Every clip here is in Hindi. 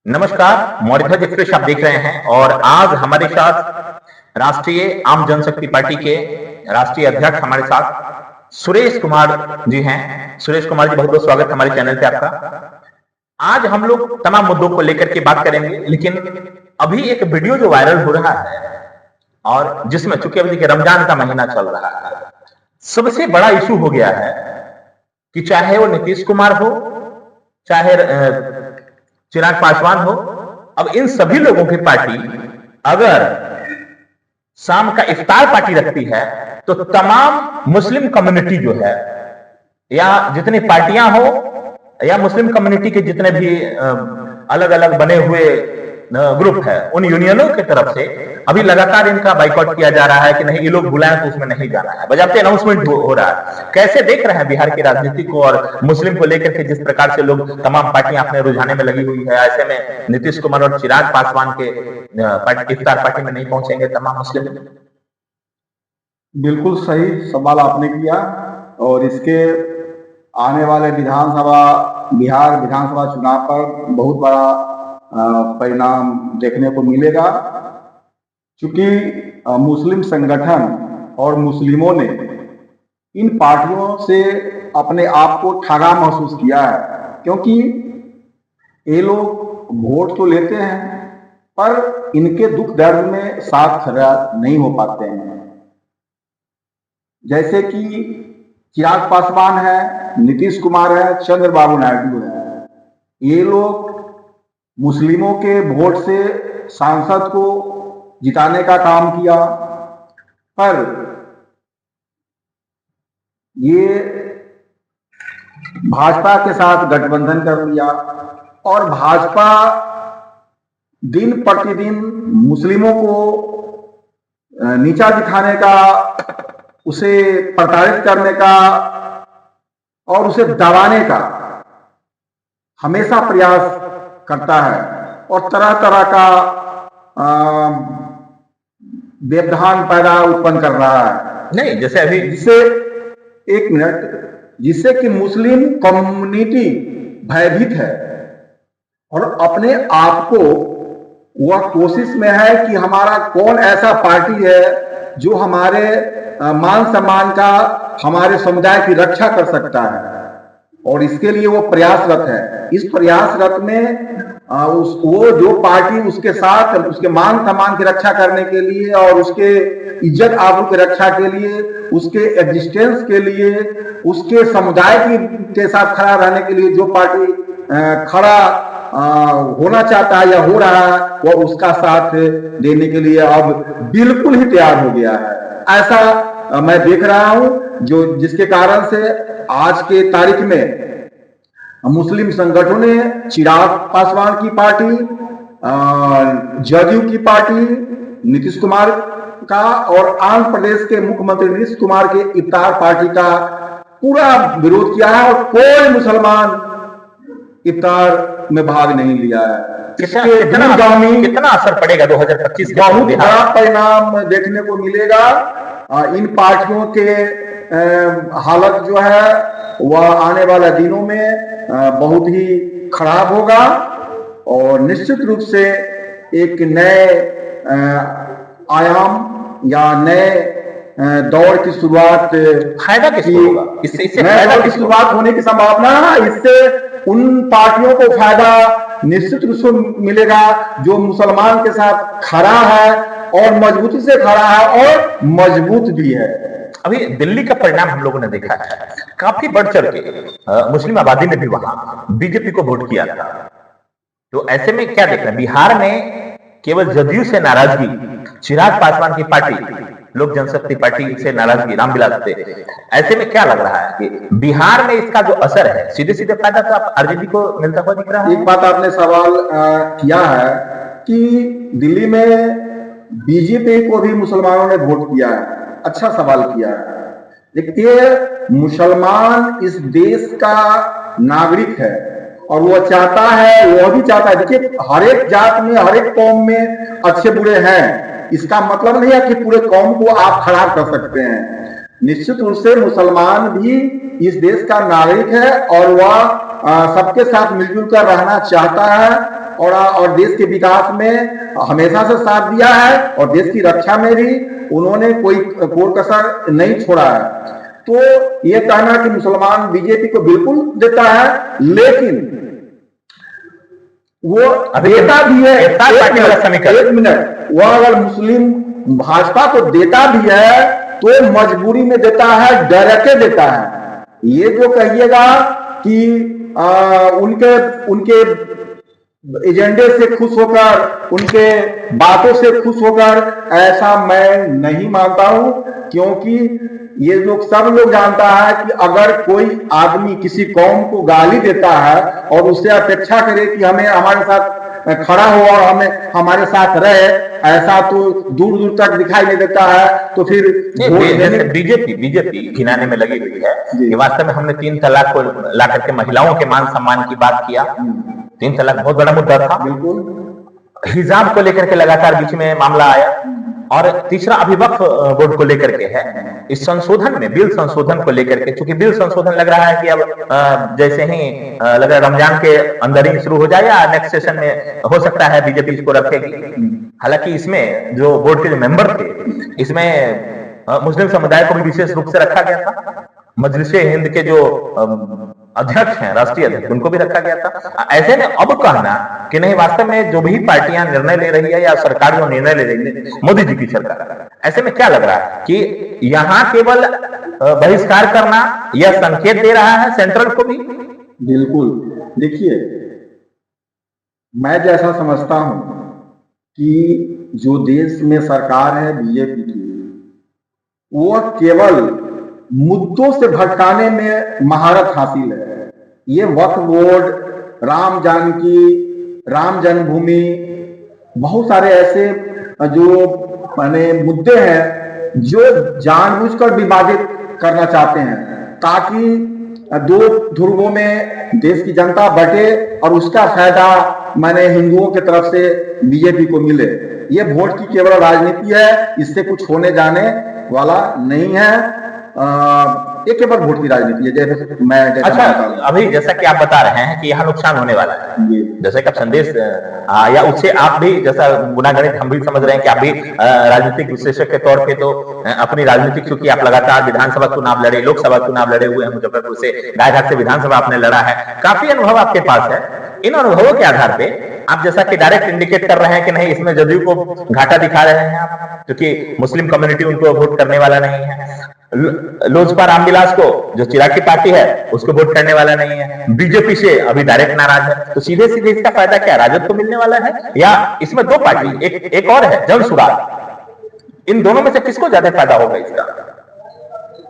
नमस्कार, मौर्यध्वज एक्सप्रेस आप देख रहे हैं और आज हमारे साथ राष्ट्रीय आम जनशक्ति पार्टी के राष्ट्रीय अध्यक्ष हमारे साथ सुरेश कुमार जी हैं। सुरेश कुमार जी, बहुत बहुत स्वागत हमारे चैनल पे आपका। आज हम लोग तमाम मुद्दों को लेकर के बात करेंगे, लेकिन अभी एक वीडियो जो वायरल हो रहा है और जिसमें चूंकि अभी देखिए रमजान का महीना चल रहा है, सबसे बड़ा इशू हो गया है कि चाहे वो नीतीश कुमार हो, चाहे चिराग पासवान हो, अब इन सभी लोगों की पार्टी अगर शाम का इफ्तार पार्टी रखती है तो तमाम मुस्लिम कम्युनिटी जो है या जितनी पार्टियां हो या मुस्लिम कम्युनिटी के जितने भी अलग अलग बने हुए ग्रुप है, उन यूनियनों की तरफ से अभी लगातार इनका बाइकआउट किया जा रहा है कि नहीं, ये लोग बुलाएं तो उसमें नहीं जाना है। बजाते अनाउंसमेंट हो रहा है। कैसे देख रहे हैं बिहार की राजनीति को और मुस्लिम को लेकर के जिस प्रकार से लोग तमाम पार्टियां अपने रुझाने में लगी हुई है, ऐसे में नीतीश कुमार और चिराग पासवान के इफ्तार पार्टी में नहीं पहुंचेंगे तमाम मुस्लिम? बिल्कुल सही सवाल आपने किया और इसके आने वाले बिहार विधानसभा चुनाव पर बहुत बड़ा परिणाम देखने को मिलेगा, क्योंकि मुस्लिम संगठन और मुस्लिमों ने इन पार्टियों से अपने आप को ठगा महसूस किया है, क्योंकि ये लोग वोट तो लेते हैं पर इनके दुख दर्द में साथ खड़ा नहीं हो पाते हैं। जैसे कि चिराग पासवान है, नीतीश कुमार है, चंद्रबाबू नायडू है, ये लोग मुस्लिमों के वोट से सांसद को जिताने का काम किया, पर ये भाजपा के साथ गठबंधन कर लिया और भाजपा दिन प्रतिदिन मुस्लिमों को नीचा दिखाने का, उसे प्रताड़ित करने का और उसे दबाने का हमेशा प्रयास करता है और तरह तरह का व्यवधान पैदा उत्पन्न कर रहा है। नहीं, जैसे अभी जिससे कि मुस्लिम कम्युनिटी भयभीत है और अपने आप को वह कोशिश में है कि हमारा कौन ऐसा पार्टी है जो हमारे मान सम्मान का, हमारे समुदाय की रक्षा कर सकता है, और इसके लिए वो प्रयासरत है। इस प्रयासरत में वो जो पार्टी उसके साथ उसके मान सम्मान की रक्षा करने के लिए और उसके इज्जत आबरू की रक्षा के लिए, उसके एग्जिस्टेंस के लिए, उसके समुदाय के साथ खड़ा रहने के लिए जो पार्टी खड़ा होना चाहता है या हो रहा है, वह उसका साथ देने के लिए अब बिल्कुल ही तैयार हो गया है। ऐसा मैं देख रहा हूं, जिसके कारण से आज के तारीख में मुस्लिम संगठनों ने चिराग पासवान की पार्टी, जदयू की पार्टी, नीतीश कुमार का और आंध्र प्रदेश के मुख्यमंत्री नीतीश कुमार के इफ्तार पार्टी का पूरा विरोध किया है और कोई मुसलमान इफ्तार में भाग नहीं लिया है। कितना असर पड़ेगा 2025 के? बहुत बड़ा परिणाम देखने को मिलेगा। इन पार्टियों के हालत जो है वह आने वाले दिनों में बहुत ही खराब होगा और निश्चित रूप से एक नए आयाम या नए दौर की शुरुआत, फायदा किसको होगा? इससे फायदा की शुरुआत होने की संभावना है। इससे उन पार्टियों को फायदा निश्चित रूप से मिलेगा जो मुसलमान के साथ खड़ा है और मजबूती से खड़ा है और मजबूत भी है। अभी दिल्ली का परिणाम हम लोगों ने देखा है, काफी बढ़ चढ़ के मुस्लिम आबादी ने भी वहां बीजेपी को वोट किया था। तो ऐसे में क्या देख रहे हैं, बिहार में केवल जदयू से नाराजगी, चिराग पासवान की पार्टी, लोक जनशक्ति पार्टी से नाराजगी, रामविलास से, ऐसे में क्या लग रहा है कि बिहार में इसका जो असर है सीधे सीधे फायदा तो आप आरजेडी को मिलता हुआ दिख रहा है? एक बात आपने सवाल किया है कि दिल्ली में बीजेपी को भी मुसलमानों ने वोट किया है। अच्छा सवाल किया है। देखिए, मुसलमान इस देश का नागरिक है और वह चाहता है, वह भी चाहता है। देखिए, हर एक जात में, हर एक कौम में अच्छे बुरे हैं। इसका मतलब नहीं है कि पूरे कौम को आप खराब कर सकते हैं। निश्चित रूप से मुसलमान भी इस देश का नागरिक है और वह सबके साथ मिलजुल कर रहना चाहता है और देश के विकास में हमेशा से साथ दिया है और देश की रक्षा में भी उन्होंने कोई कसर नहीं छोड़ा है। तो ये कहना कि मुसलमान बीजेपी को बिल्कुल देता है, लेकिन वो देता भी है। एक मिनट, वो अगर मुस्लिम भाजपा को देता भी है तो मजबूरी में देता है, डर के देता है। ये जो कहिएगा कि उनके एजेंडे से खुश होकर, उनके बातों से खुश होकर, ऐसा मैं नहीं मानता हूं, क्योंकि ये लोग सब लोग जानता है कि अगर कोई आदमी किसी कौम को गाली देता है और उससे अपेक्षा करे कि हमें हमारे साथ खड़ा हो और हमें हमारे साथ रहे, ऐसा तो दूर दूर तक दिखाई नहीं देता है। तो फिर बीजेपी घिनाने में लगी हुई है कि वास्तव में हमने 3 तलाक को ला करके महिलाओं के मान सम्मान की बात किया। 3 तलाक बहुत बड़ा मुद्दा था। बिल्कुल। हिजाब को लेकर के लगातार बीच में मामला आया, और तीसरा अभिवक्फ बोर्ड को लेकर के है। इस संशोधन में, बिल संशोधन को लेकर के, चूंकि बिल संशोधन लग रहा है कि अब जैसे ही लग रहा है रमजान के अंदर ही शुरू हो जाए या नेक्स्ट सेशन में हो सकता है बीजेपी इसको रखेगी। हालांकि इसमें जो बोर्ड के जो मेंबर थे, इसमें मुस्लिम समुदाय को भी विशेष रूप से रखा गया था। मजलिस हिंद के जो अध्यक्ष हैं, राष्ट्रीय अध्यक्ष, उनको भी रखा गया था। ऐसे में अब कहना कि नहीं, वास्तव में जो भी पार्टियां निर्णय ले रही है या सरकार जो निर्णय ले रही है, मोदी जी की सरकार, ऐसे में क्या लग रहा है कि यहां केवल बहिष्कार करना यह संकेत दे रहा है सेंट्रल को भी? बिल्कुल। देखिए, मैं जैसा समझता हूं कि जो देश में सरकार है बीजेपी की, वो केवल मुद्दों से भटकाने में महारत हासिल है। ये वक्फ बोर्ड, राम जन्मभूमि, बहुत सारे ऐसे जो मुद्दे हैं जो जानबूझकर विभाजित करना चाहते हैं, ताकि 2 ध्रुवों में देश की जनता बटे और उसका फायदा हिंदुओं की तरफ से बीजेपी को मिले। ये वोट की केवल राजनीति है, इससे कुछ होने जाने वाला नहीं है। ये केवल वोट की राजनीति है। जैसे अच्छा, अभी जैसा कि आप बता रहे हैं कि यहाँ नुकसान होने वाला है, जैसे कि आप संदेश या उससे आप भी, जैसा गुनागणित हम भी समझ रहे हैं कि आप भी राजनीतिक विश्लेषक के तौर पे तो अपनी राजनीतिक, क्योंकि आप लगातार विधानसभा चुनाव लड़े, लोकसभा चुनाव लड़े हुए हैं, मुजफ्फरपुर से, गायघाट से विधानसभा आपने लड़ा है, काफी अनुभव आपके पास है। इन अनुभवों के आधार पे आप जैसा कि डायरेक्ट इंडिकेट कर रहे हैं कि नहीं, इसमें जदयू को घाटा दिखा रहे हैं आप, क्योंकि मुस्लिम कम्युनिटी उनको वोट करने वाला नहीं है। लोजपा रामविलास को, जो चिराग की पार्टी है, उसको वोट करने वाला नहीं है। बीजेपी से अभी डायरेक्ट नाराज है। तो सीधे सीधे इसका फायदा क्या राजद को मिलने वाला है, या इसमें 2 पार्टी, एक और है जन सुराज, इन दोनों में से किसको ज्यादा फायदा होगा इसका?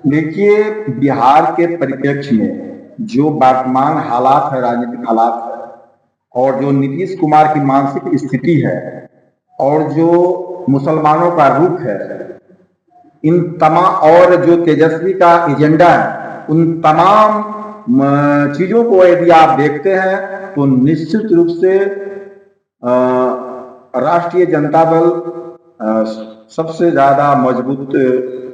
देखिए, बिहार के परिप्रेक्ष्य में जो वर्तमान हालात है, राजनीतिक हालात है, और जो नीतीश कुमार की मानसिक स्थिति है, और जो मुसलमानों का रुख है, इन तमाम, और जो तेजस्वी का एजेंडा है, उन तमाम चीजों को यदि आप देखते हैं तो निश्चित रूप से राष्ट्रीय जनता दल सबसे ज्यादा मजबूत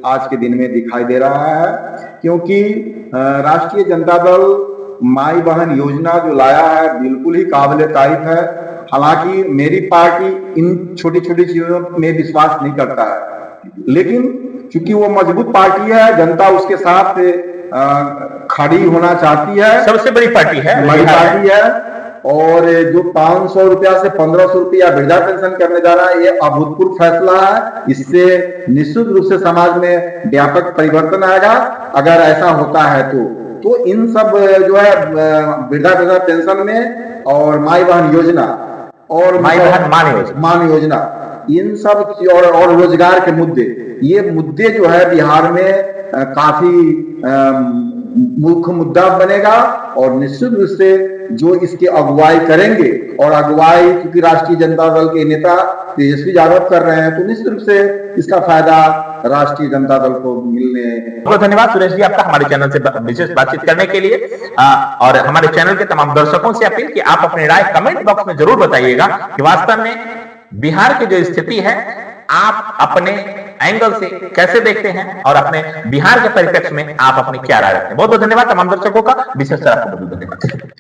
आज के दिन में दिखाई दे रहा है। क्योंकि राष्ट्रीय जनता दल माई बहन योजना जो लाया है, बिल्कुल ही काबिल तारीफ है। हालांकि मेरी पार्टी इन छोटी छोटी चीजों में विश्वास नहीं करता है, लेकिन क्योंकि वो मजबूत पार्टी है, जनता उसके साथ खड़ी होना चाहती है। सबसे बड़ी पार्टी है, बड़ी पार्टी है। और जो 500 रुपया से 1500 रुपया वृद्धा पेंशन करने जा रहा है, ये अभूतपूर्व फैसला है। इससे निश्चित रूप से समाज में व्यापक परिवर्तन आएगा अगर ऐसा होता है तो इन सब जो है वृद्धा पेंशन में, और माई बहन योजना, और माई बहन मान योजना, इन सब और रोजगार के मुद्दे, ये मुद्दे जो है बिहार में काफी मुख्य मुद्दा बनेगा। और निश्चित रूप से जो इसकी अगुवाई करेंगे, और अगुवाई क्योंकि राष्ट्रीय जनता दल के नेता तेजस्वी यादव कर रहे हैं, तो निश्चित रूप से इसका फायदा राष्ट्रीय जनता दल को मिलने। बहुत धन्यवाद सुरेश जी आपका हमारे चैनल से विशेष बातचीत करने के लिए। और हमारे चैनल के तमाम दर्शकों से अपील कि आप अपनी राय कमेंट बॉक्स में जरूर बताइएगा कि वास्तव में बिहार की जो स्थिति है, आप अपने एंगल से कैसे देखते हैं, और अपने बिहार के परिप्रेक्ष्य में आप अपनी क्या राय रखते हैं। बहुत बहुत धन्यवाद तमाम दर्शकों का, विशेष तरह आपको बहुत धन्यवाद।